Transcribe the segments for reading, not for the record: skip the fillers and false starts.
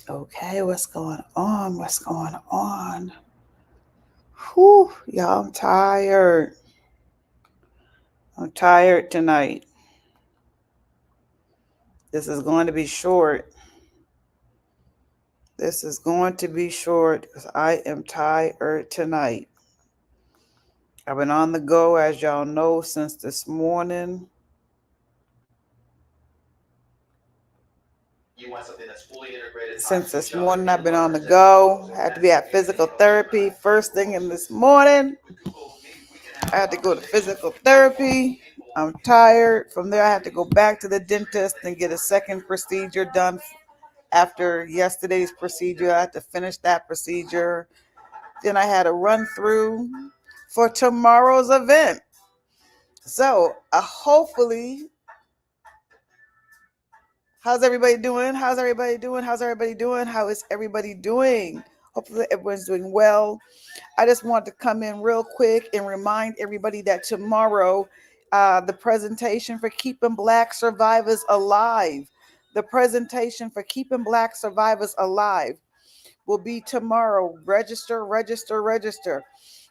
Okay, what's going on? What's going on? Whew, y'all, I'm tired. I'm tired tonight. This is going to be short. This is going to be short because I am tired tonight. I've been on the go, as y'all know, since this morning. Since this morning, I've been on the go. Had to be at physical therapy first thing in this morning. I had to go to physical therapy. I'm tired. From there, I had to go back to the dentist and get a second procedure done after yesterday's procedure. I had to finish that procedure. Then I had a run through for tomorrow's event. So, hopefully, how's everybody doing? How's everybody doing? How's everybody doing? How is everybody doing? Hopefully, everyone's doing well. I just want to come in real quick and remind everybody that tomorrow, the presentation for Keeping Black Survivors Alive, the presentation for Keeping Black Survivors Alive will be tomorrow. Register, register, register.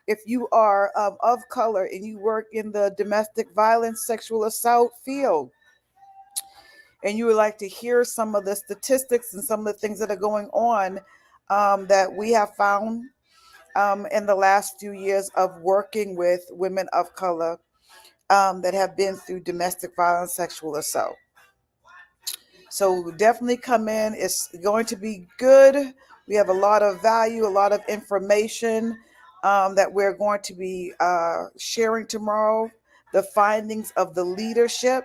If you are of color and you work in the domestic violence, sexual assault field, and you would like to hear some of the statistics and some of the things that are going on that we have found in the last few years of working with women of color that have been through domestic violence, sexual assault. So definitely come in. It's going to be good. We have a lot of value, a lot of information that we're going to be sharing tomorrow. The findings of the leadership.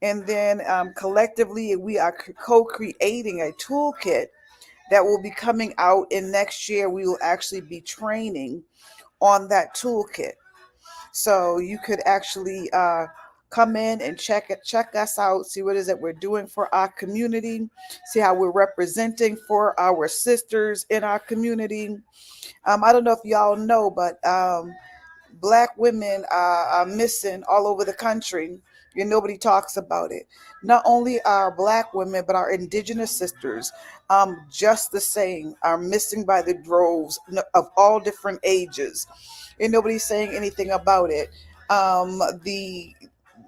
And then collectively, we are co-creating a toolkit that will be coming out in next year. We will actually be training on that toolkit. So you could actually come in and check us out, see what it is that we're doing for our community, see how we're representing for our sisters in our community. I don't know if y'all know, but Black women are missing all over the country, and nobody talks about it. Not only our Black women, but our indigenous sisters, just the same, are missing by the droves of all different ages, and nobody's saying anything about it.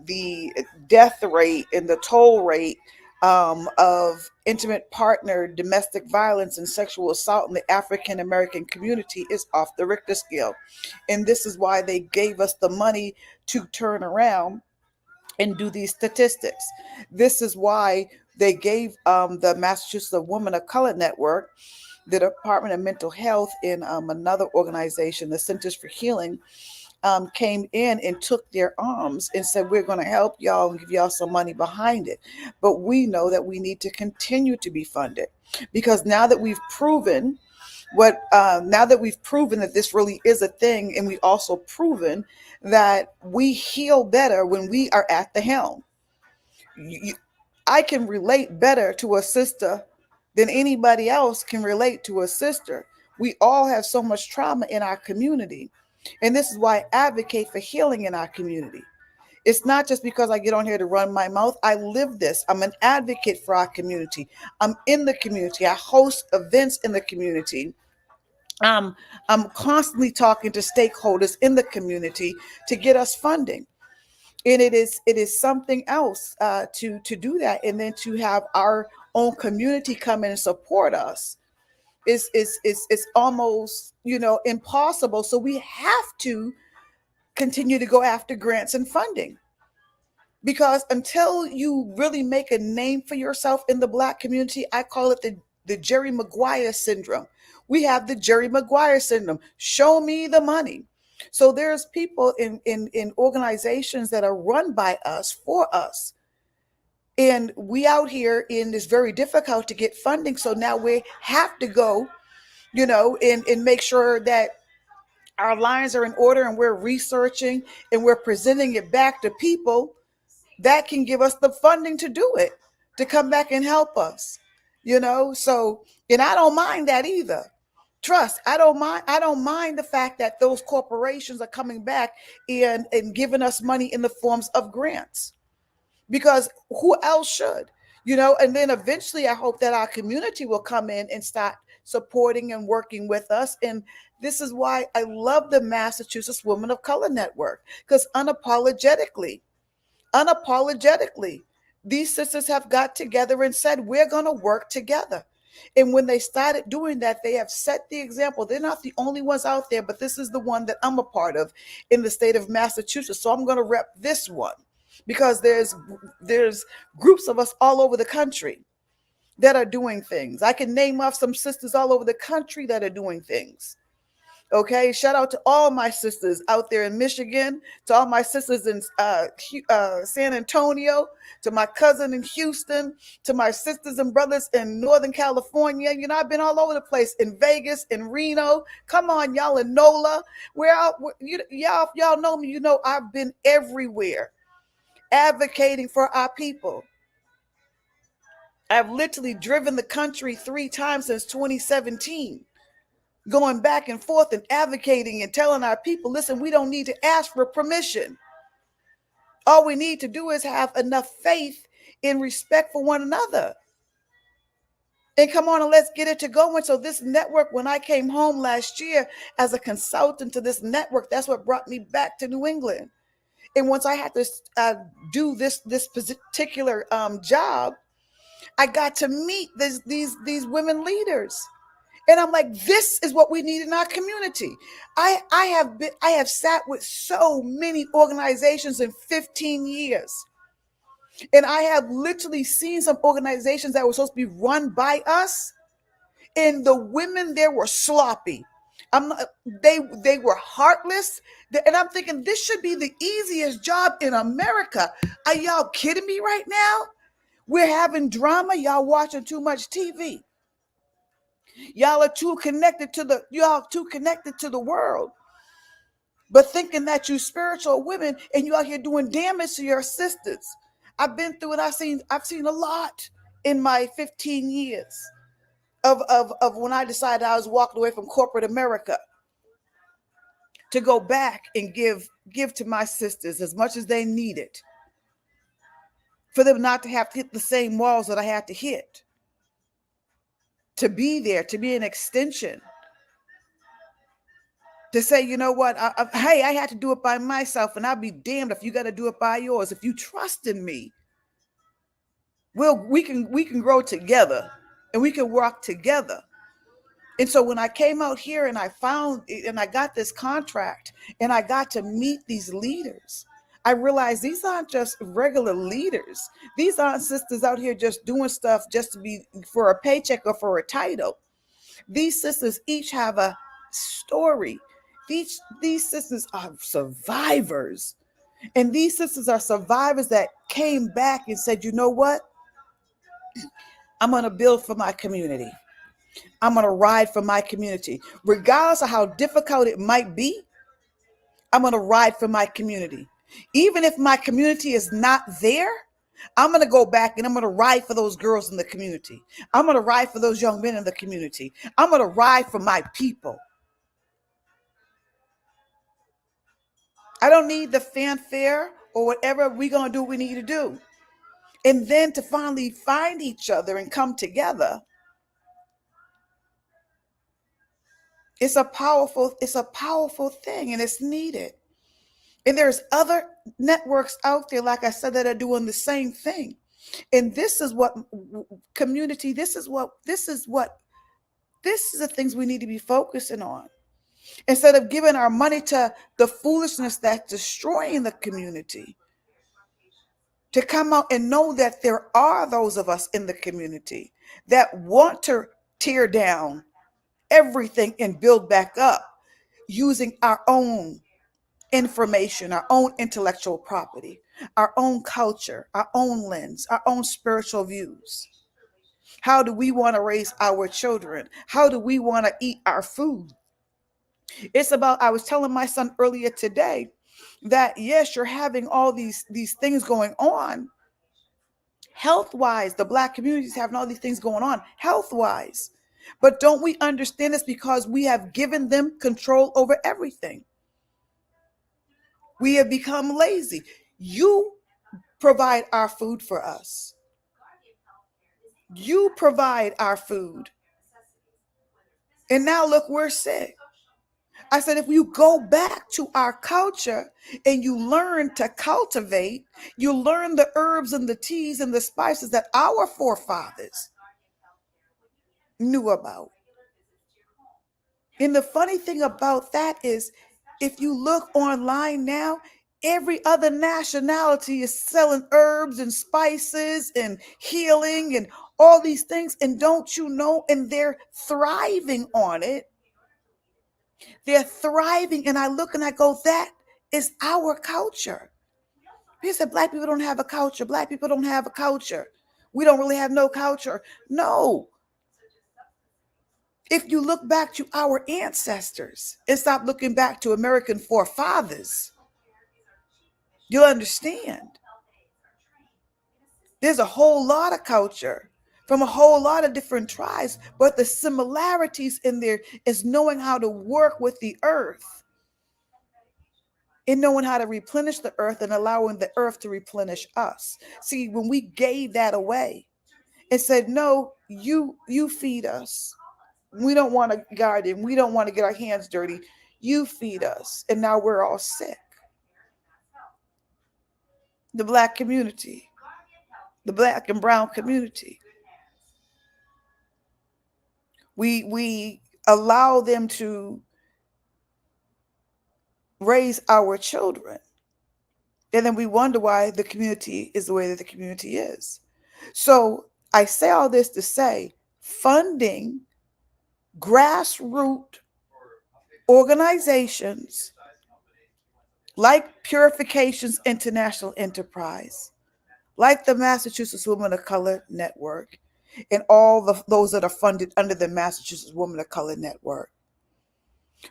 The death rate and the toll rate of intimate partner domestic violence and sexual assault in the African American community is off the Richter scale. And this is why they gave us the money to turn around and do these statistics. This is why they gave the Massachusetts Women of Color Network, the Department of Mental Health, and another organization, the Centers for Healing, came in and took their arms and said, we're going to help y'all and give y'all some money behind it. But we know that we need to continue to be funded because now that we've proven that this really is a thing, and we also proven that we heal better when we are at the helm. You, I can relate better to a sister than anybody else can relate to a sister. We all have so much trauma in our community. And this is why I advocate for healing in our community. It's not just because I get on here to run my mouth. I live this. I'm an advocate for our community. I'm in the community. I host events in the community. Um, I'm constantly talking to stakeholders in the community to get us funding, and it is something else to do that, and then to have our own community come in and support us is almost impossible. So we have to continue to go after grants and funding, because until you really make a name for yourself in the Black community, I call it the Jerry Maguire syndrome. We have the Jerry Maguire syndrome. Show me the money. So there's people in organizations that are run by us, for us. And we out here, and it's very difficult to get funding. So now we have to go, and make sure that our lines are in order, and we're researching and we're presenting it back to people that can give us the funding to do it, to come back and help us. So, and I don't mind that either. Trust, I don't mind the fact that those corporations are coming back and giving us money in the forms of grants, because who else should? And then eventually I hope that our community will come in and start supporting and working with us. And this is why I love the Massachusetts Women of Color Network, because unapologetically, these sisters have got together and said, we're going to work together. And when they started doing that, they have set the example. They're not the only ones out there, but this is the one that I'm a part of in the state of Massachusetts. So I'm going to rep this one, because there's groups of us all over the country that are doing things. I can name off some sisters all over the country that are doing things. Okay, shout out to all my sisters out there in Michigan, to all my sisters in San Antonio, to my cousin in Houston, to my sisters and brothers in Northern California. I've been all over the place, in Vegas, in Reno. Come on, y'all, in NOLA. Y'all know me. I've been everywhere advocating for our people. I've literally driven the country 3 times since 2017. Going back and forth and advocating and telling our people, listen, we don't need to ask for permission. All we need to do is have enough faith and respect for one another. And come on, and let's get it to going. So this network, when I came home last year as a consultant to this network, that's what brought me back to New England. And once I had to do this particular job, I got to meet these women leaders. And I'm like, this is what we need in our community. I have sat with so many organizations in 15 years. And I have literally seen some organizations that were supposed to be run by us, and the women there were sloppy. They were heartless. And I'm thinking, this should be the easiest job in America. Are y'all kidding me right now? We're having drama. Y'all watching too much TV. Y'all are too connected to the world, but thinking that you spiritual women and you out here doing damage to your sisters. I've been through it. I've seen a lot in my 15 years of when I decided I was walking away from corporate America to go back and give to my sisters as much as they needed, for them not to have to hit the same walls that I had to hit, to be there, to be an extension, to say, you know what, hey, I had to do it by myself, and I'll be damned if you got to do it by yours. If you trust in me, we can grow together, and we can work together. And so when I came out here and I got this contract and I got to meet these leaders, I realized these aren't just regular leaders. These aren't sisters out here just doing stuff just to be for a paycheck or for a title. These sisters each have a story. These sisters are survivors. And these sisters are survivors that came back and said, you know what? I'm going to build for my community. I'm going to ride for my community. Regardless of how difficult it might be, I'm going to ride for my community. Even if my community is not there, I'm going to go back and I'm going to ride for those girls in the community. I'm going to ride for those young men in the community. I'm going to ride for my people. I don't need the fanfare or whatever. We're going to do what we need to do. And then to finally find each other and come together. It's a powerful thing, and it's needed. And there's other networks out there, like I said, that are doing the same thing. And this is what community, this is the things we need to be focusing on. Instead of giving our money to the foolishness that's destroying the community, to come out and know that there are those of us in the community that want to tear down everything and build back up using our own information, our own intellectual property, our own culture, our own lens, our own spiritual views. How do we want to raise our children? How do we want to eat our food? It's about, I was telling my son earlier today that yes, you're having all these things going on health-wise. The Black community is having all these things going on health-wise. But don't we understand this? Because we have given them control over everything. We have become lazy. You provide our food for us. You provide our food. And now look, we're sick. I said, if you go back to our culture and you learn to cultivate, you learn the herbs and the teas and the spices that our forefathers knew about. And the funny thing about that is, if you look online now, every other nationality is selling herbs and spices and healing and all these things. And don't you know, and they're thriving on it. They're thriving. And I look and I go, that is our culture. He said, Black people don't have a culture. Black people don't have a culture. We don't really have no culture. No. If you look back to our ancestors and stop looking back to American forefathers, you'll understand. There's a whole lot of culture from a whole lot of different tribes, but the similarities in there is knowing how to work with the earth and knowing how to replenish the earth and allowing the earth to replenish us. See, when we gave that away and said, no, you feed us. We don't want to garden. We don't want to get our hands dirty. You feed us. And now we're all sick. The Black community, the Black and brown community. We allow them to raise our children. And then we wonder why the community is the way that the community is. So I say all this to say, funding grassroots organizations like Purifications International Enterprise, like the Massachusetts Women of Color Network, and all those that are funded under the Massachusetts Women of Color Network.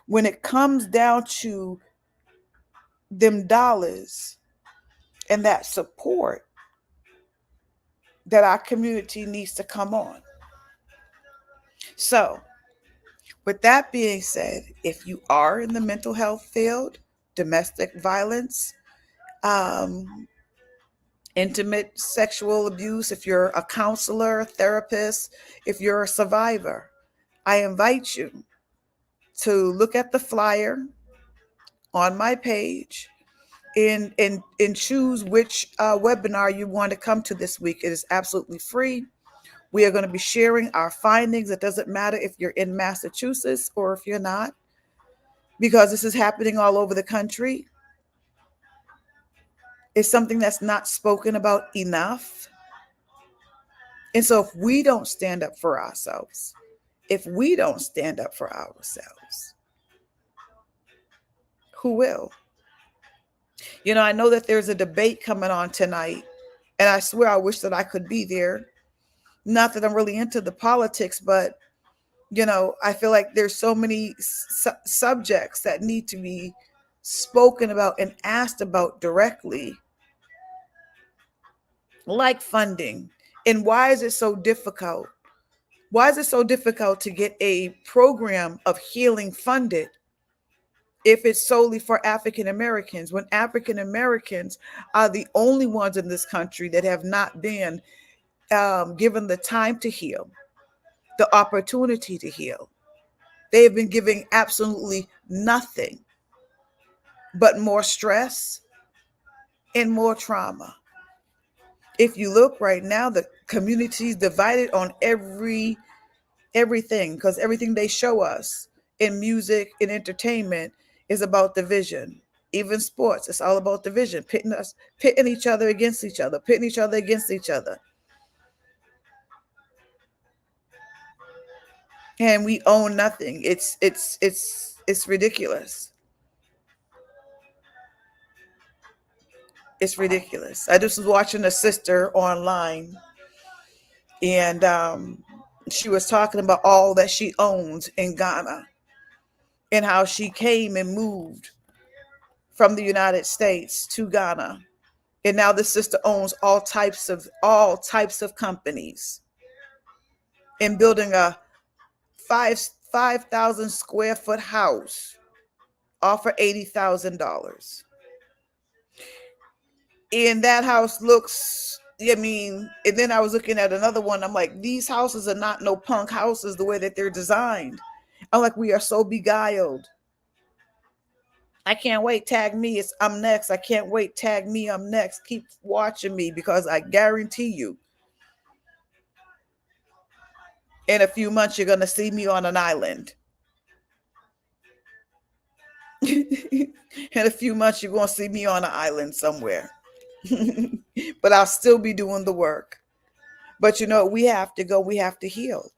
When it comes down to them dollars and that support, that our community needs to come on. So, with that being said, if you are in the mental health field, domestic violence, intimate sexual abuse, if you're a counselor, therapist, if you're a survivor, I invite you to look at the flyer on my page and choose which webinar you want to come to this week. It is absolutely free. We are going to be sharing our findings. It doesn't matter if you're in Massachusetts or if you're not, because this is happening all over the country. It's something that's not spoken about enough. And so if we don't stand up for ourselves, who will? You know, I know that there's a debate coming on tonight, and I swear I wish that I could be there. Not that I'm really into the politics, but, you know, I feel like there's so many subjects that need to be spoken about and asked about directly, like funding. And why is it so difficult? Why is it so difficult to get a program of healing funded if it's solely for African Americans, when African Americans are the only ones in this country that have not been given the time to heal, the opportunity to heal? They have been giving absolutely nothing but more stress and more trauma. If you look right now, the community is divided on everything, because everything they show us in music and entertainment is about division. Even sports, it's all about division, pitting each other against each other, pitting each other against each other. And we own nothing. It's ridiculous. It's ridiculous. I just was watching a sister online, and she was talking about all that she owns in Ghana and how she came and moved from the United States to Ghana. And now this sister owns all types of companies, and building a 5,000 square foot house off for $80,000. And that house looks I mean, and then I was looking at another one. I'm like, these houses are not no punk houses the way that they're designed. I'm like, we are so beguiled. I can't wait. Tag me. I'm next. I can't wait. Tag me. I'm next. Keep watching me because I guarantee you, in a few months, you're gonna see me on an island. In a few months, you're gonna see me on an island somewhere. But I'll still be doing the work. But you know, we have to go. We have to heal.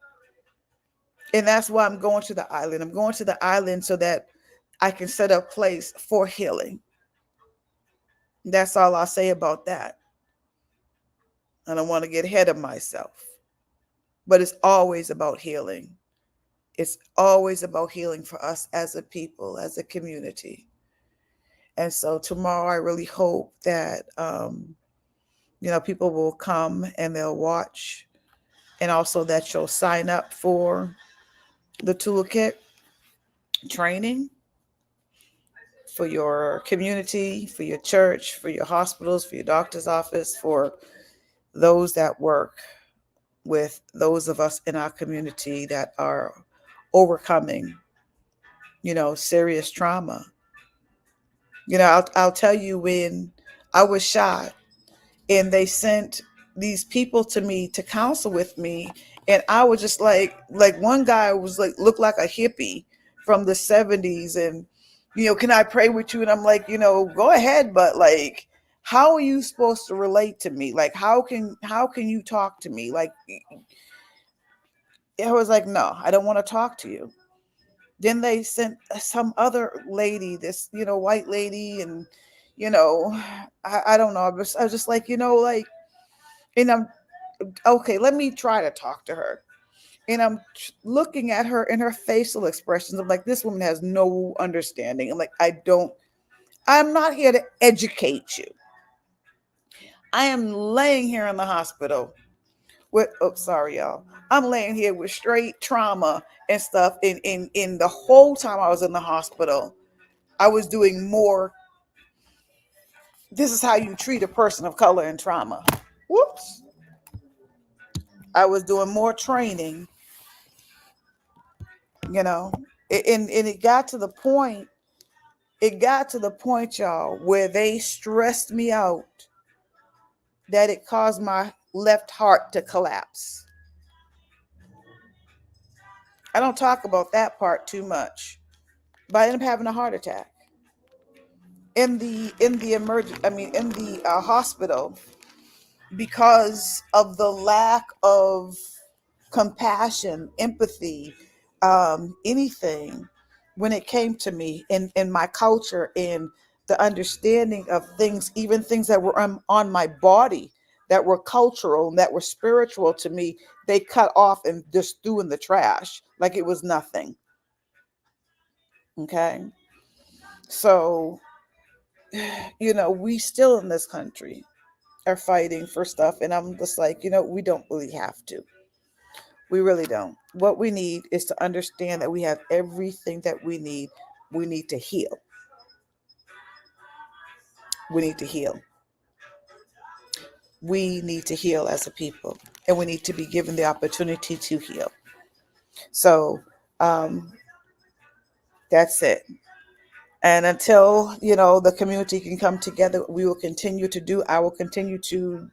And that's why I'm going to the island. I'm going to the island so that I can set a place for healing. That's all I'll say about that. I don't want to get ahead of myself. But it's always about healing. It's always about healing for us as a people, as a community. And so tomorrow, I really hope that, people will come and they'll watch, and also that you'll sign up for the toolkit training for your community, for your church, for your hospitals, for your doctor's office, for those that work with those of us in our community that are overcoming, serious trauma. I'll tell you, when I was shot and they sent these people to me to counsel with me, and I was just like one guy was like, looked like a hippie from the 70s, and can I pray with you? And I'm like, go ahead, but like, how are you supposed to relate to me? Like, how can you talk to me? Like, I was like, no, I don't want to talk to you. Then they sent some other lady, this, white lady, and you know, I don't know. I was just like, like, and I'm okay. Let me try to talk to her, and I'm looking at her and her facial expressions. I'm like, this woman has no understanding. I'm like, I'm not here to educate you. I am laying here in the hospital with, oh, sorry, y'all. I'm laying here with straight trauma and stuff. In the whole time I was in the hospital, I was doing more. This is how you treat a person of color in trauma. Whoops. I was doing more training, you know, and it got to the point, y'all, where they stressed me out that it caused my left heart to collapse. I don't talk about that part too much, but I ended up having a heart attack in the hospital, because of the lack of compassion, empathy, anything when it came to me in my culture, and the understanding of things, even things that were on my body that were cultural and that were spiritual to me, they cut off and just threw in the trash like it was nothing. Okay. So, we still in this country are fighting for stuff. And I'm just like, we don't really have to. We really don't. What we need is to understand that we have everything that we need. We need to heal. We need to heal. We need to heal as a people, and we need to be given the opportunity to heal. So, um, that's it. And until, the community can come together, we will continue to do, I will continue to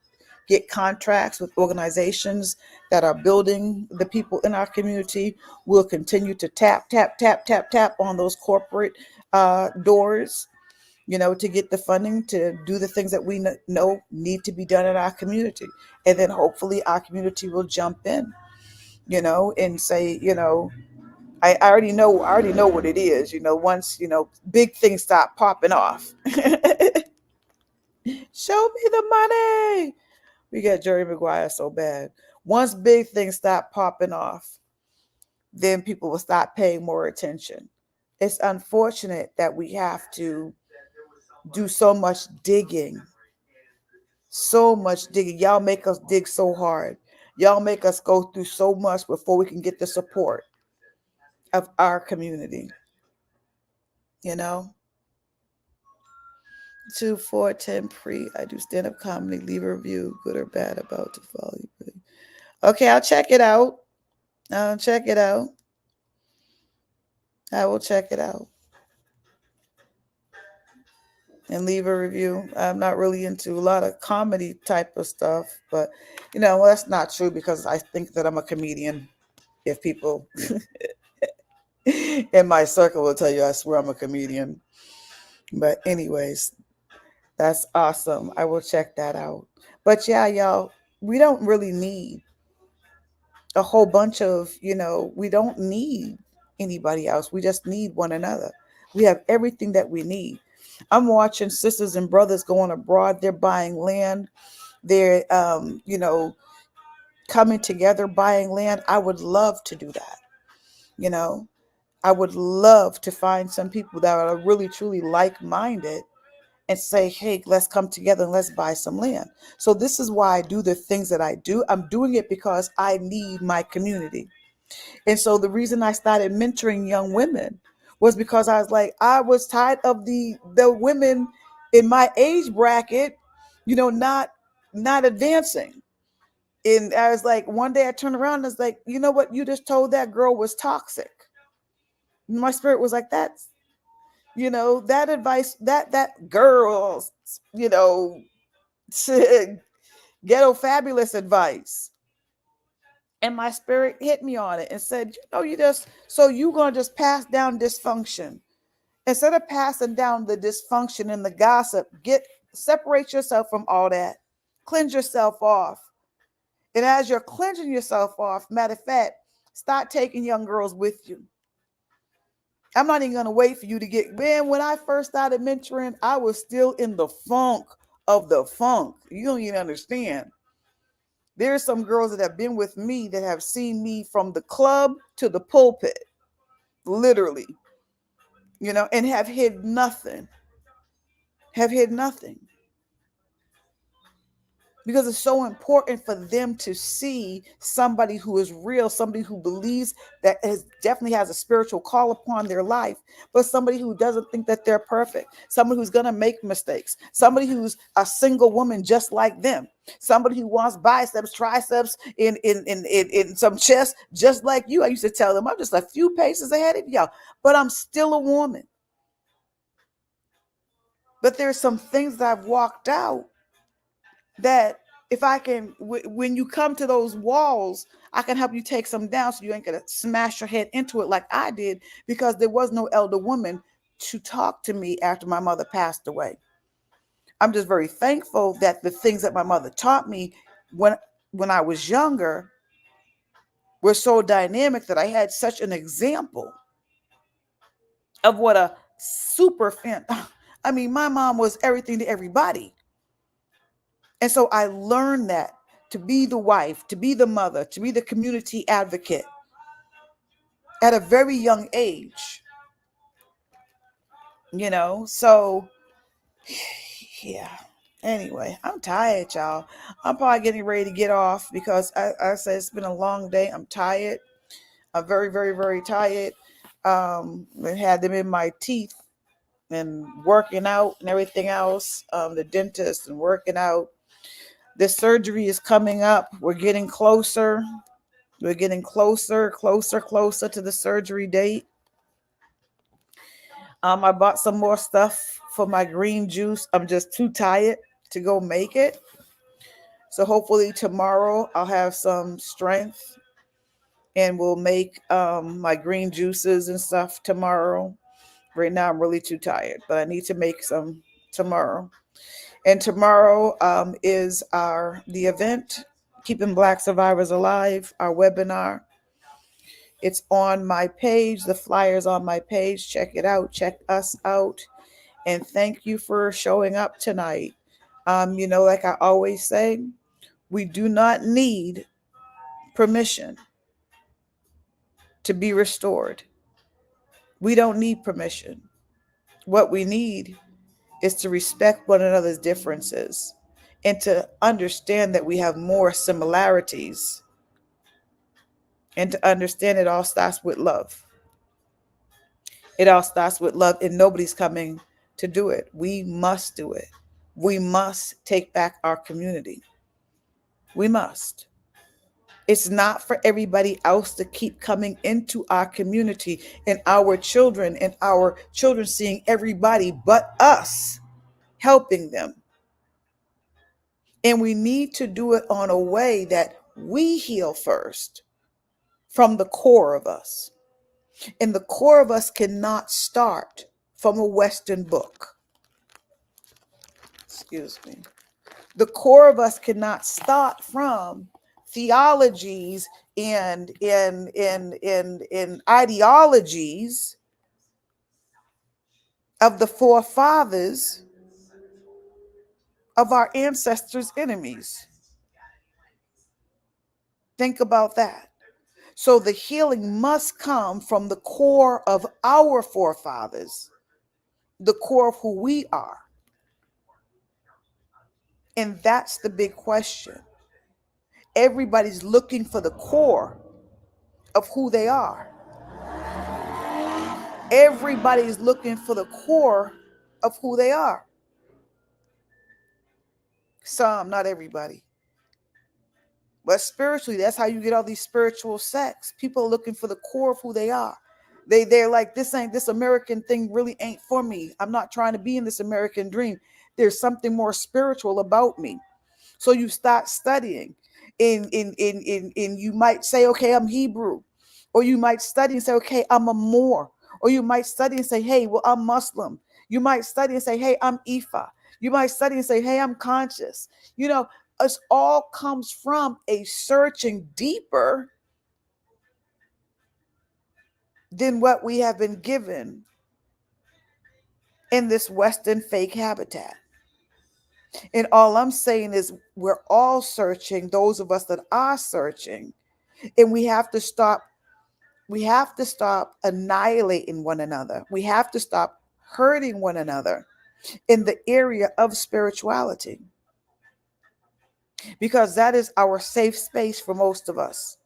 get contracts with organizations that are building the people in our community. We'll continue to tap, tap, tap, tap, tap on those corporate doors, to get the funding to do the things that we know need to be done in our community. And then hopefully our community will jump in, and say, I already know what it is. Once, big things stop popping off. Show me the money. We got Jerry Maguire so bad. Once big things stop popping off, then people will stop paying more attention. It's unfortunate that we have to do so much digging. So much digging. Y'all make us dig so hard. Y'all make us go through so much before we can get the support of our community. You know? 2410 pre. I do stand up comedy. Leave a review, good or bad, about to follow you. Okay, I'll check it out. I'll check it out. I will check it out and leave a review. I'm not really into a lot of comedy type of stuff, but well, that's not true because I think that I'm a comedian. If people in my circle will tell you, I swear I'm a comedian. But anyways, that's awesome. I will check that out. But yeah, y'all, we don't really need a whole bunch of, we don't need anybody else. We just need one another. We have everything that we need. I'm watching sisters and brothers going abroad. They're buying land. They're, coming together, buying land. I would love to do that. You know, I would love to find some people that are really, truly like minded and say, hey, let's come together and let's buy some land. So this is why I do the things that I do. I'm doing it because I need my community. And so the reason I started mentoring young women was because I was like, I was tired of the women in my age bracket, not advancing. And I was like, one day I turned around and was like, you know what? You just told that girl was toxic. My spirit was like, that advice, that girl's, ghetto fabulous advice. And my spirit hit me on it and said, you gonna just pass down dysfunction. Instead of passing down the dysfunction and the gossip, separate yourself from all that. Cleanse yourself off. And as you're cleansing yourself off, matter of fact, start taking young girls with you. I'm not even going to wait for you to man, when I first started mentoring, I was still in the funk of the funk. You don't even understand. There's some girls that have been with me that have seen me from the club to the pulpit, literally, and have hid nothing. Have hid nothing. Because it's so important for them to see somebody who is real, somebody who believes that definitely has a spiritual call upon their life, but somebody who doesn't think that they're perfect, somebody who's going to make mistakes, somebody who's a single woman just like them, somebody who wants biceps, triceps, in some chest just like you. I used to tell them, I'm just a few paces ahead of y'all, but I'm still a woman. But there's some things that I've walked out that if I can, when you come to those walls, I can help you take some down so you ain't gonna smash your head into it like I did, because there was no elder woman to talk to me after my mother passed away. I'm just very thankful that the things that my mother taught me when I was younger were so dynamic that I had such an example of what a super fan. I mean, my mom was everything to everybody. And so I learned that to be the wife, to be the mother, to be the community advocate at a very young age. So yeah. Anyway, I'm tired, y'all. I'm probably getting ready to get off because I said it's been a long day. I'm tired. I'm very, very, very tired. I had them in my teeth and working out and everything else. The dentist and working out. The surgery is coming up. We're getting closer. We're getting closer to the surgery date. I bought some more stuff for my green juice. I'm just too tired to go make it. So hopefully tomorrow I'll have some strength and we'll make my green juices and stuff tomorrow. Right now I'm really too tired, but I need to make some tomorrow. And tomorrow is the event, Keeping Black Survivors Alive, our webinar. It's on my page. The flyer's on my page. Check it out. Check us out. And thank you for showing up tonight. Like I always say, we do not need permission to be restored. We don't need permission. What we need is to respect one another's differences and to understand that we have more similarities, and to understand it all starts with love. It all starts with love, and nobody's coming to do it. We must do it. We must take back our community. We must. It's not for everybody else to keep coming into our community and our children seeing everybody but us helping them. And we need to do it on a way that we heal first from the core of us. And the core of us cannot start from a Western book. Excuse me. The core of us cannot start from theologies and in ideologies of the forefathers of our ancestors' enemies. Think about that. So the healing must come from the core of our forefathers, the core of who we are. And that's the big question. Everybody's looking for the core of who they are. Everybody's looking for the core of who they are. Some, not everybody. But spiritually, that's how you get all these spiritual sects. People are looking for the core of who they are. They're like, this American thing really ain't for me. I'm not trying to be in this American dream. There's something more spiritual about me. So you start studying. In you might say, okay, I'm Hebrew. Or you might study and say, okay, I'm a Moor. Or you might study and say, hey, well, I'm Muslim. You might study and say, hey, I'm Ifa. You might study and say, hey, I'm conscious. You know, it all comes from a searching deeper than what we have been given in this Western fake habitat. And all I'm saying is we're all searching, those of us that are searching, and we have to stop annihilating one another. We have to stop hurting one another in the area of spirituality, because that is our safe space for most of us.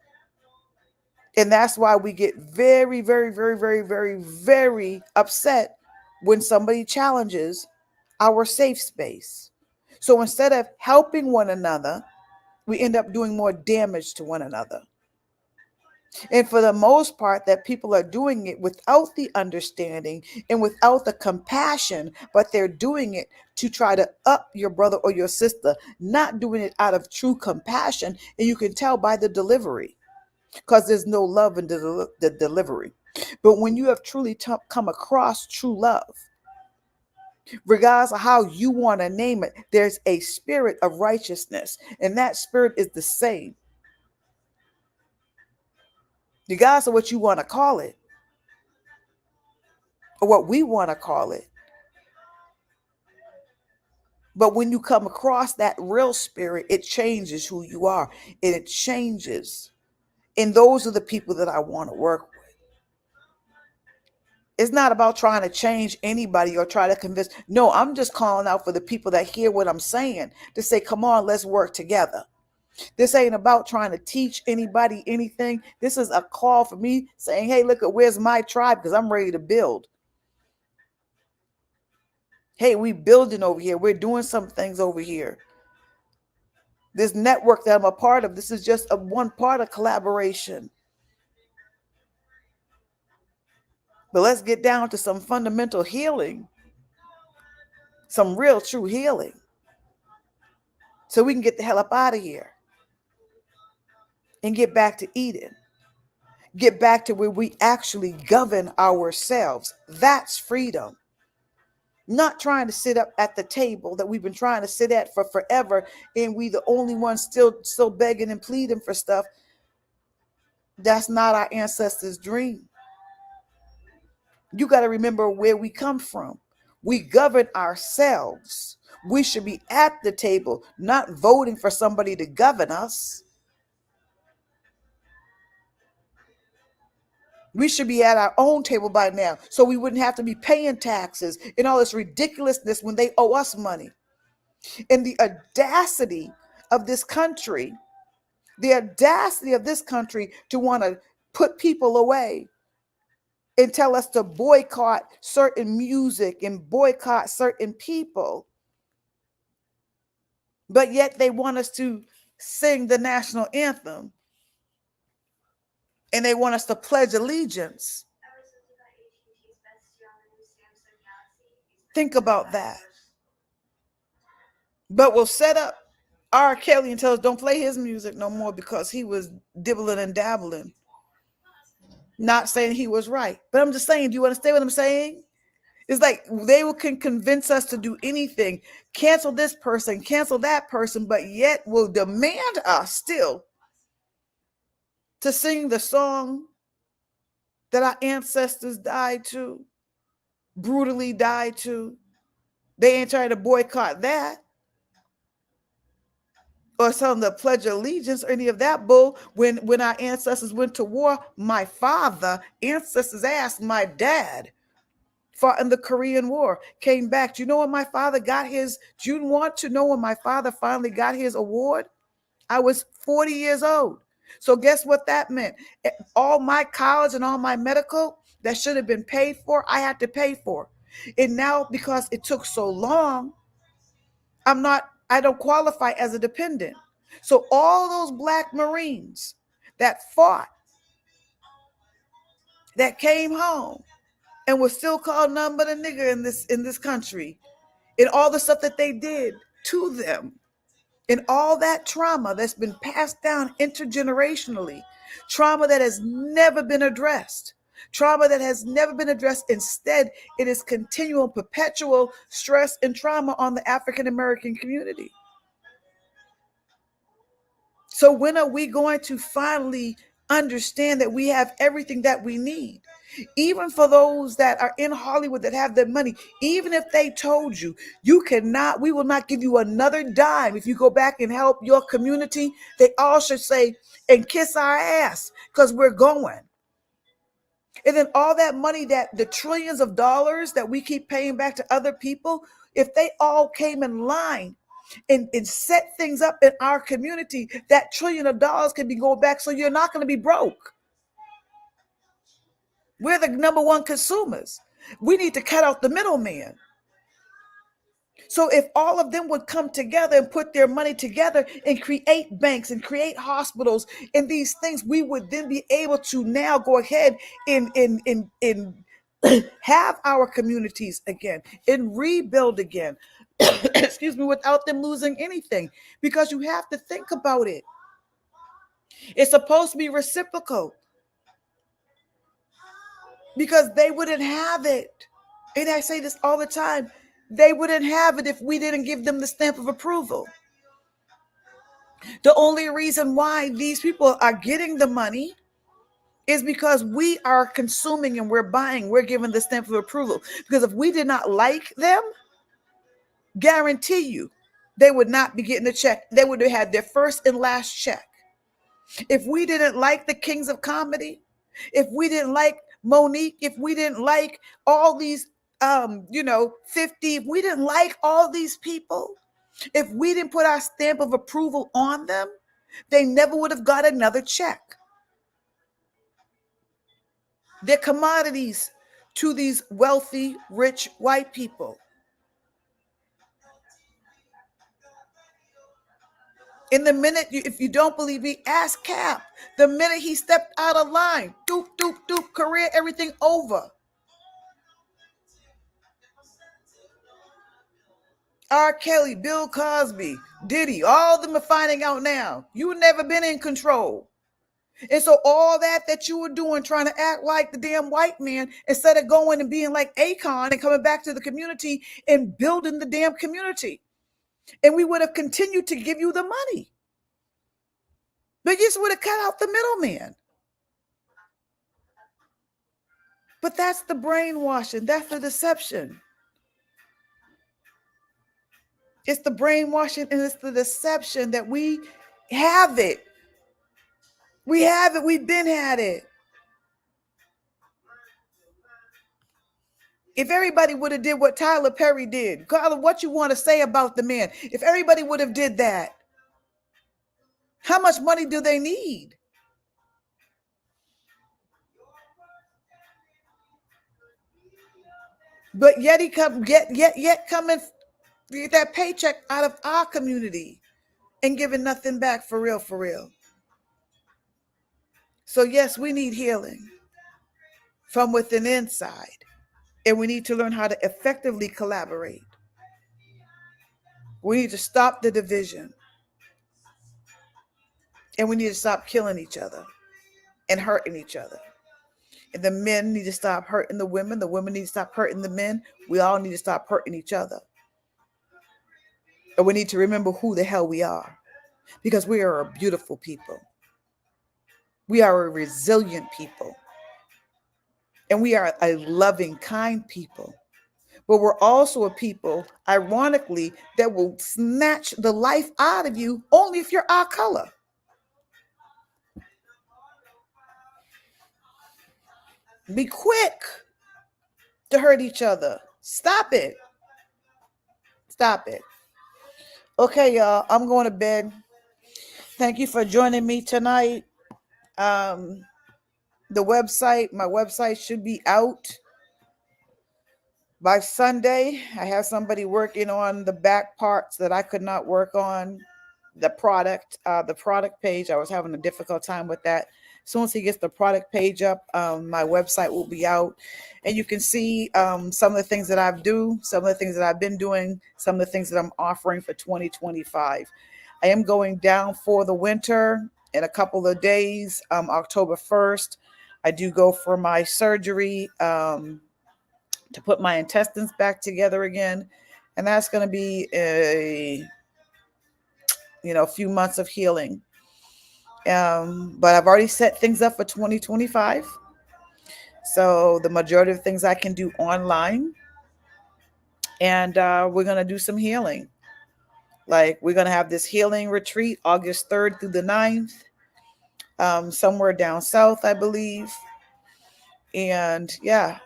And that's why we get very, very, very, very, very, very upset when somebody challenges our safe space. So instead of helping one another, we end up doing more damage to one another. And for the most part, that people are doing it without the understanding and without the compassion, but they're doing it to try to up your brother or your sister, not doing it out of true compassion. And you can tell by the delivery, because there's no love in the delivery. But when you have truly come across true love, regardless of how you want to name it, there's a spirit of righteousness, and that spirit is the same, regardless of what you want to call it or what we want to call it. But when you come across that real spirit, it changes who you are, and it changes. And those are the people that I want to work with. It's not about trying to change anybody or try to convince. No, I'm just calling out for the people that hear what I'm saying to say, come on, let's work together. This ain't about trying to teach anybody anything. This is a call for me saying, hey, look at where's my tribe, because I'm ready to build. Hey, we building over here. We're doing some things over here. This network that I'm a part of, this is just one part of collaboration. But let's get down to some fundamental healing, some real true healing, so we can get the hell up out of here and get back to Eden. Get back to where we actually govern ourselves. That's freedom. Not trying to sit up at the table that we've been trying to sit at for forever, and we the only ones still begging and pleading for stuff. That's not our ancestors' dream. You got to remember where we come from. We govern ourselves. We should be at the table, not voting for somebody to govern us. We should be at our own table by now, so we wouldn't have to be paying taxes and all this ridiculousness when they owe us money. And the audacity of this country to want to put people away and tell us to boycott certain music and boycott certain people. But yet they want us to sing the national anthem and they want us to pledge allegiance. Think about that. But we'll set up R. Kelly and tell us don't play his music no more because he was dibbling and dabbling. Not saying he was right, but I'm just saying, do you understand what I'm saying? It's like they can convince us to do anything, cancel this person, cancel that person, but yet will demand us still to sing the song that our ancestors died to, brutally died to. They ain't trying to boycott that or tell them to pledge allegiance or any of that bull. When our ancestors went to war, my father, ancestors asked my dad, fought in the Korean War, came back. Do you know when my father got his, do you want to know when my father finally got his award? I was 40 years old. So guess what that meant? All my college and all my medical that should have been paid for, I had to pay for. And now because it took so long, I don't qualify as a dependent. So all those Black Marines that fought, that came home, and was still called none but a nigger in this country, and all the stuff that they did to them, and all that trauma that's been passed down intergenerationally, trauma that has never been addressed, Instead, it is continual, perpetual stress and trauma on the African American community. So when are we going to finally understand that we have everything that we need? Even for those that are in Hollywood that have their money, even if they told you, we will not give you another dime if you go back and help your community, they all should say, and kiss our ass, because we're going. And then all that money, that the trillions of dollars that we keep paying back to other people, if they all came in line and set things up in our community, that $1 trillion can be going back, so you're not going to be broke. We're the number one consumers. We need to cut out the middleman. So if all of them would come together and put their money together and create banks and create hospitals and these things, we would then be able to now go ahead and have our communities again and rebuild again. Excuse me, without them losing anything. Because you have to think about it. It's supposed to be reciprocal. Because they wouldn't have it. And I say this all the time. They wouldn't have it if we didn't give them the stamp of approval. The only reason why these people are getting the money is because we are consuming and we're buying. We're giving the stamp of approval. Because if we did not like them, guarantee you, they would not be getting a check. They would have had their first and last check. If we didn't like the kings of comedy, if we didn't like Monique, if we didn't like all these 50, if we didn't like all these people, if we didn't put our stamp of approval on them, they never would have got another check. They're commodities to these wealthy, rich white people. In the minute, if you don't believe me, ask Cap. The minute he stepped out of line, doop, doop, doop, career, everything over. R. Kelly, Bill Cosby, Diddy, all of them are finding out now. You've never been in control. And so all that you were doing, trying to act like the damn white man, instead of going and being like Akon and coming back to the community and building the damn community. And we would have continued to give you the money. But you just would have cut out the middleman. But that's the brainwashing. That's the deception. It's the brainwashing and it's the deception that we have it. We have it. We've been had it. If everybody would have did what Tyler Perry did, call it what you want to say about the man. If everybody would have did that, how much money do they need? But yet he come yet coming get that paycheck out of our community and giving nothing back for real, for real. So yes, we need healing from within inside. And we need to learn how to effectively collaborate. We need to stop the division. And we need to stop killing each other and hurting each other. And the men need to stop hurting the women. The women need to stop hurting the men. We all need to stop hurting each other. And we need to remember who the hell we are. Because we are a beautiful people. We are a resilient people. And we are a loving, kind people. But we're also a people, ironically, that will snatch the life out of you only if you're our color. Be quick to hurt each other. Stop it. Stop it. Okay, y'all, I'm going to bed. Thank you for joining me tonight. My website should be out by Sunday. I have somebody working on the back parts that I could not work on. The product page, I was having a difficult time with that. As soon as he gets the product page up, my website will be out, and you can see some of the things that I've do, some of the things that I've been doing, some of the things that I'm offering for 2025. I am going down for the winter in a couple of days, October 1st. I do go for my surgery to put my intestines back together again, and that's going to be a few months of healing. But I've already set things up for 2025. So the majority of things I can do online. And we're going to do some healing. Like we're going to have this healing retreat August 3rd through the 9th, somewhere down south, I believe. And yeah,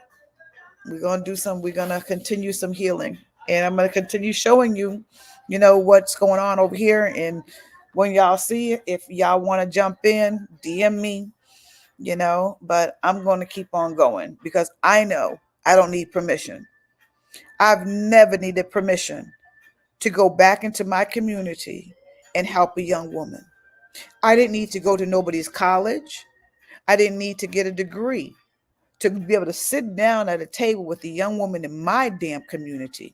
we're going to continue some healing. And I'm going to continue showing you, what's going on over here. And when y'all see it, if y'all want to jump in, DM me, but I'm going to keep on going because I know I don't need permission. I've never needed permission to go back into my community and help a young woman. I didn't need to go to nobody's college. I didn't need to get a degree to be able to sit down at a table with a young woman in my damn community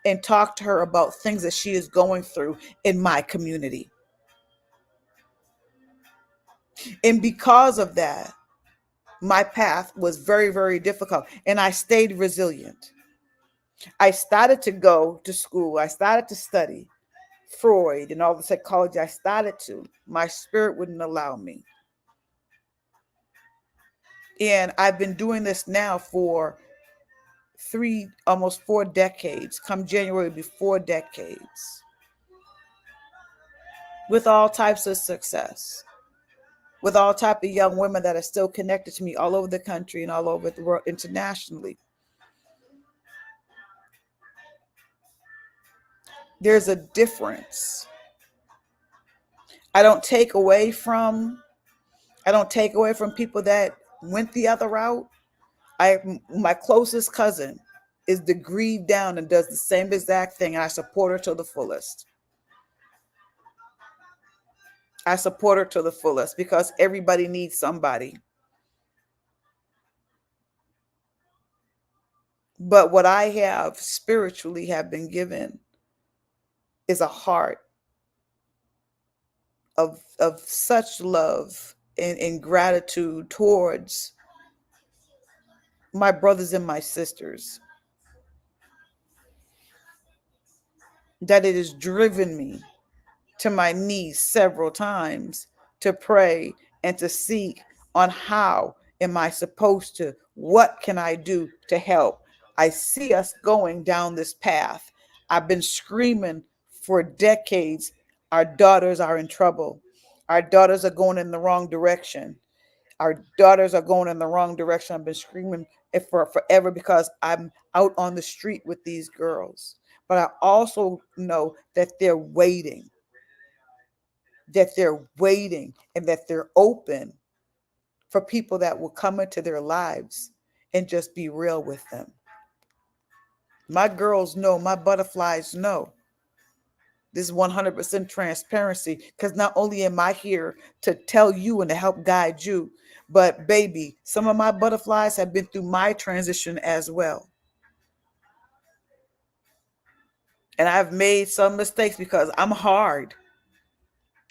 and talk to her about things that she is going through in my community. And because of that, my path was very, very difficult, and I stayed resilient. I started to go to school. I started to study Freud and all the psychology. I started to. My spirit wouldn't allow me. And I've been doing this now for almost 4 decades. Come January, it'll be 4 decades. With all types of success. With all type of young women that are still connected to me all over the country and all over the world internationally. There's a difference. I don't take away from people that went the other route. My closest cousin is degreed down and does the same exact thing, and I support her to the fullest. I support her to the fullest because everybody needs somebody. But what I have spiritually have been given is a heart of such love and gratitude towards my brothers and my sisters that it has driven me to my knees several times to pray and to seek on how am I supposed to, what can I do to help? I see us going down this path. I've been screaming for decades. Our daughters are in trouble. Our daughters are going in the wrong direction. Our daughters are going in the wrong direction. I've been screaming it for forever because I'm out on the street with these girls. But I also know that they're waiting. And that they're open for people that will come into their lives and just be real with them. My girls know, my butterflies know. This is 100% transparency, because not only am I here to tell you and to help guide you, but baby, some of my butterflies have been through my transition as well. And I've made some mistakes because I'm hard.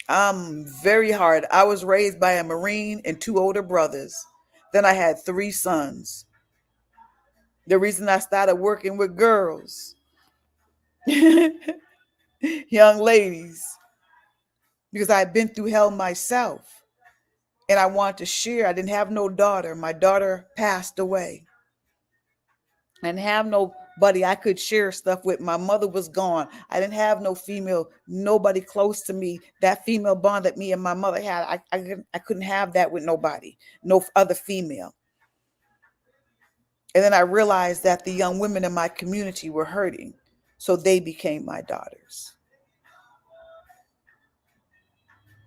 I'm very hard. I was raised by a Marine and two older brothers. Then I had three sons. The reason I started working with girls, young ladies, because I've been through hell myself and I wanted to share. I didn't have no daughter. My daughter passed away. I didn't have nobody I could share stuff with. My mother was gone. I didn't have no female, nobody close to me. That female bond that me and my mother had, I couldn't have that with nobody, no other female. And then I realized that the young women in my community were hurting. So they became my daughters.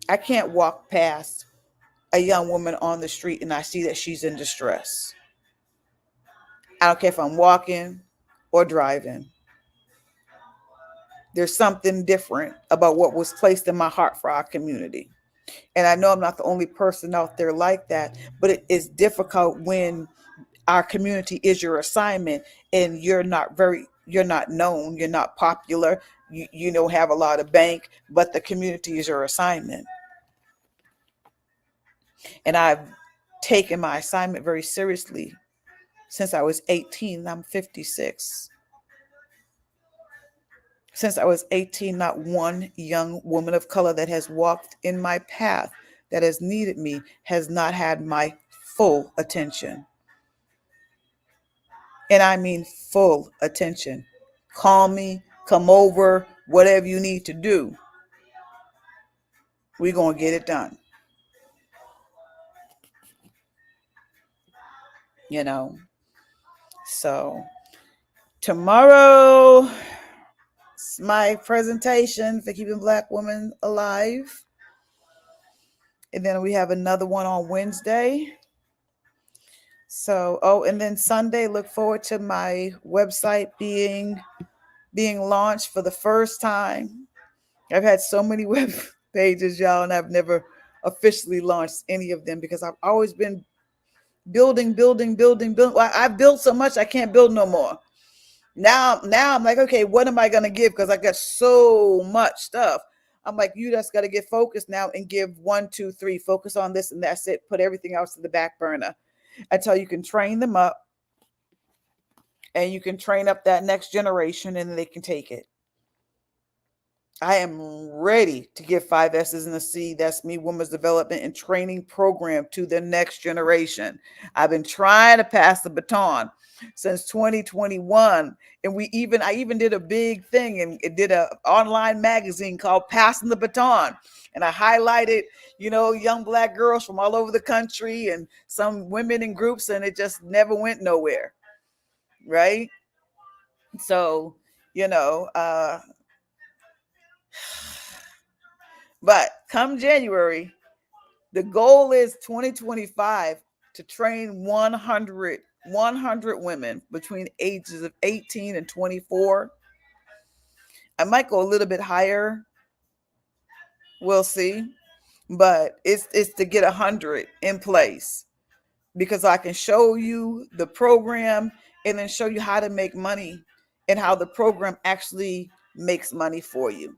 I can't walk past a young woman on the street and I see that she's in distress. I don't care if I'm walking or driving. There's something different about what was placed in my heart for our community. And I know I'm not the only person out there like that, but it is difficult when our community is your assignment and you're not known, you're not popular, you don't have a lot of bank, but the community is your assignment. And I've taken my assignment very seriously since I was 18. I'm 56. Since I was 18, not one young woman of color that has walked in my path that has needed me has not had my full attention. And I mean full attention. Call me, come over, whatever you need to do. We're going to get it done. You know, so tomorrow is my presentation for keeping Black women alive. And then we have another one on Wednesday. So, and then Sunday, look forward to my website being launched for the first time. I've had so many web pages, y'all, and I've never officially launched any of them because I've always been building. I've built so much I can't build no more. Now I'm like, okay, what am I gonna give? Because I got so much stuff. I'm like, you just got to get focused now and give 1, 2, 3. Focus on this and that's it. Put everything else to the back burner until you can train them up and you can train up that next generation and they can take it. I am ready to give 5 S's and a C. That's me, Women's Development and Training Program, to the next generation. I've been trying to pass the baton since 2021. And I even did a big thing and it did an online magazine called Passing the Baton. And I highlighted, young Black girls from all over the country and some women in groups, and it just never went nowhere. Right? So, but come January, the goal is 2025 to train 100 women between ages of 18 and 24. I might go a little bit higher. We'll see. But it's to get 100 in place because I can show you the program and then show you how to make money and how the program actually makes money for you.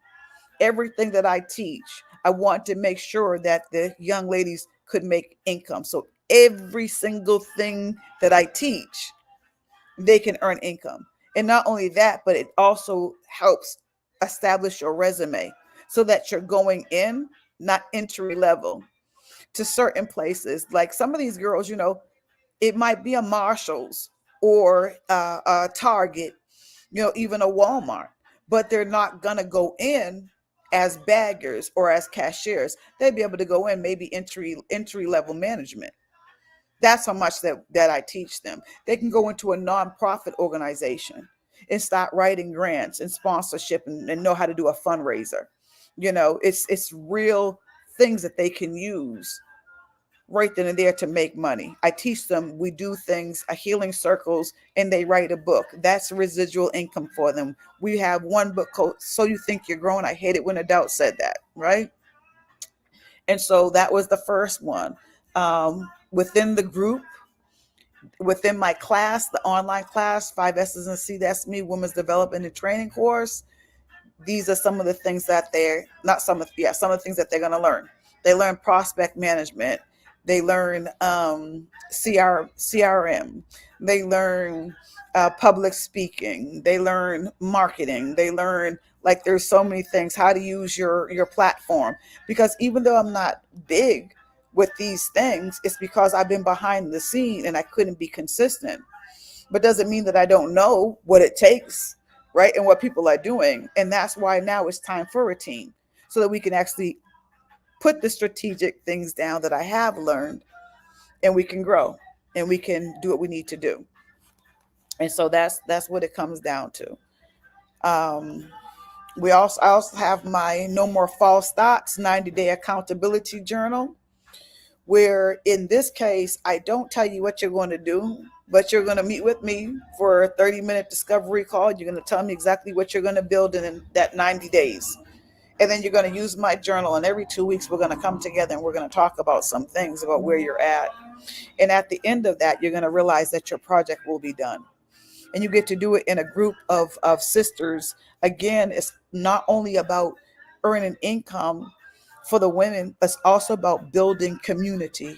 Everything that I teach, I want to make sure that the young ladies could make income. So every single thing that I teach, they can earn income. And not only that, but it also helps establish your resume so that you're going in, not entry level, to certain places. Like some of these girls, it might be a Marshall's or a Target, even a Walmart, but they're not going to go in as baggers or as cashiers. They'd be able to go in maybe entry level management. That's how much that I teach them. They can go into a nonprofit organization and start writing grants and sponsorship and know how to do a fundraiser. It's real things that they can use right then and there to make money. I teach them, we do things, a healing circles, and they write a book. That's residual income for them. We have one book called So You Think You're Grown. I hate it when adults said that, right? And so that was the first one. Within the group, within my class, the online class, 5 S's and C, that's me, Women's Development and Training course, these are some of the things that they're not some of yeah some of the things that they're going to learn. They learn prospect management. They learn CRM. They learn public speaking. They learn marketing. They learn, like, there's so many things, how to use your platform, because even though I'm not big with these things, it's because I've been behind the scene and I couldn't be consistent. But doesn't mean that I don't know what it takes, right? And what people are doing. And that's why now it's time for a team, so that we can actually put the strategic things down that I have learned, and we can grow and we can do what we need to do. And so that's what it comes down to. Um, I also have my No More False Thoughts 90-day accountability journal, where in this case, I don't tell you what you're going to do, but you're going to meet with me for a 30-minute discovery call. You're going to tell me exactly what you're going to build in that 90 days. And then you're going to use my journal. And every 2 weeks, we're going to come together and we're going to talk about some things about where you're at. And at the end of that, you're going to realize that your project will be done. And you get to do it in a group of sisters. Again, it's not only about earning income for the women, but it's also about building community.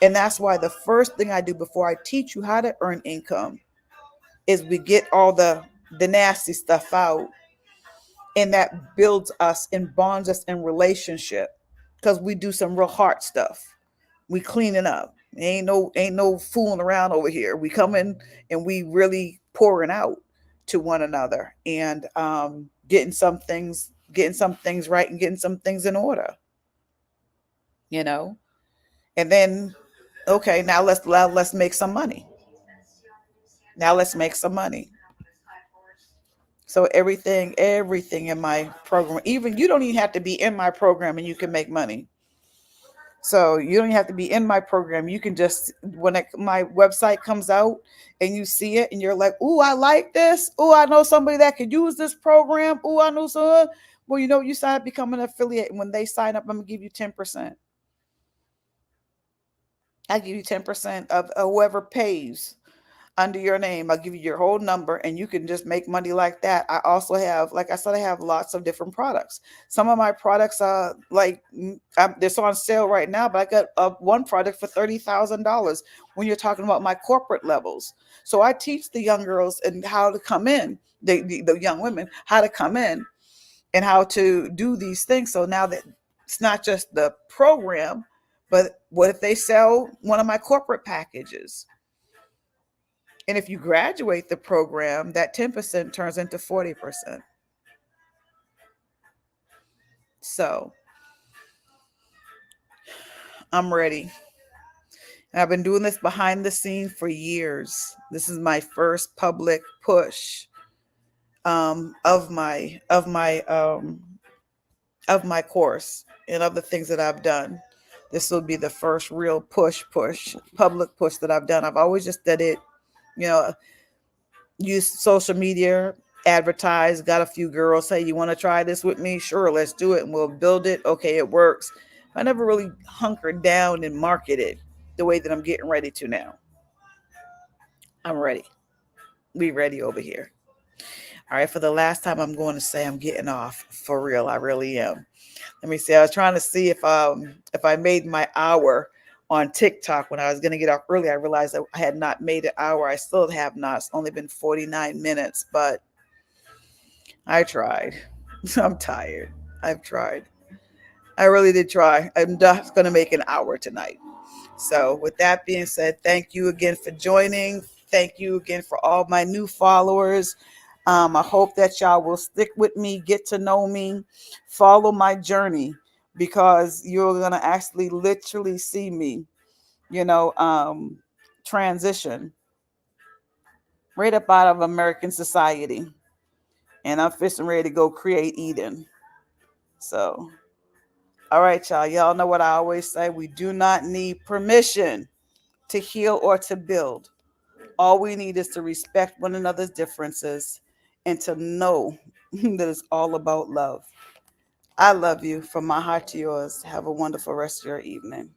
And that's why the first thing I do before I teach you how to earn income is we get all the nasty stuff out, and that builds us and bonds us in relationship, because we do some real hard stuff. We cleaning up. Ain't no fooling around over here. We come in and we really pouring out to one another, and getting some things right and getting some things in order, you know. And then, okay, now let's make some money. Now let's make some money. So everything in my program, even you don't even have to be in my program and you can make money. So you don't even have to be in my program. You can just, when my website comes out and you see it and you're like, "Ooh, I like this. Ooh, I know somebody that could use this program. Ooh, I know someone." Well, you sign up, become an affiliate, and when they sign up, I'm gonna give you 10%. I give you 10% of whoever pays under your name. I'll give you your whole number and you can just make money like that. I also have, like I said, I have lots of different products. Some of my products are like, they're on sale right now, but I got one product for $30,000 when you're talking about my corporate levels. So I teach the young girls and how to come in, the young women, how to come in and how to do these things. So now that it's not just the program, but what if they sell one of my corporate packages? And if you graduate the program, that 10% turns into 40%. So I'm ready. And I've been doing this behind the scenes for years. This is my first public push of my course and of the things that I've done. This will be the first real push, public push that I've done. I've always just did it, you know, use social media, advertise, got a few girls say, "You want to try this with me? Sure, let's do it and we'll build it." Okay, it works. I never really hunkered down and marketed the way that I'm getting ready to now. I'm ready. We ready over here. All right, for the last time, I'm going to say I'm getting off for real. I really am. Let me see. I was trying to see if I made my hour on TikTok when I was going to get off early. I realized that I had not made an hour. I still have not. It's only been 49 minutes, but I tried. I'm tired. I've tried. I really did try. I'm just going to make an hour tonight. So, with that being said, thank you again for joining. Thank you again for all my new followers. I hope that y'all will stick with me, get to know me, follow my journey, because you're going to actually literally see me, you know, transition right up out of American society. And I'm fishing ready to go create Eden. So, All right, y'all. Y'all know what I always say. We do not need permission to heal or to build. All we need is to respect one another's differences and to know that it's all about love. I love you from my heart to yours. Have a wonderful rest of your evening.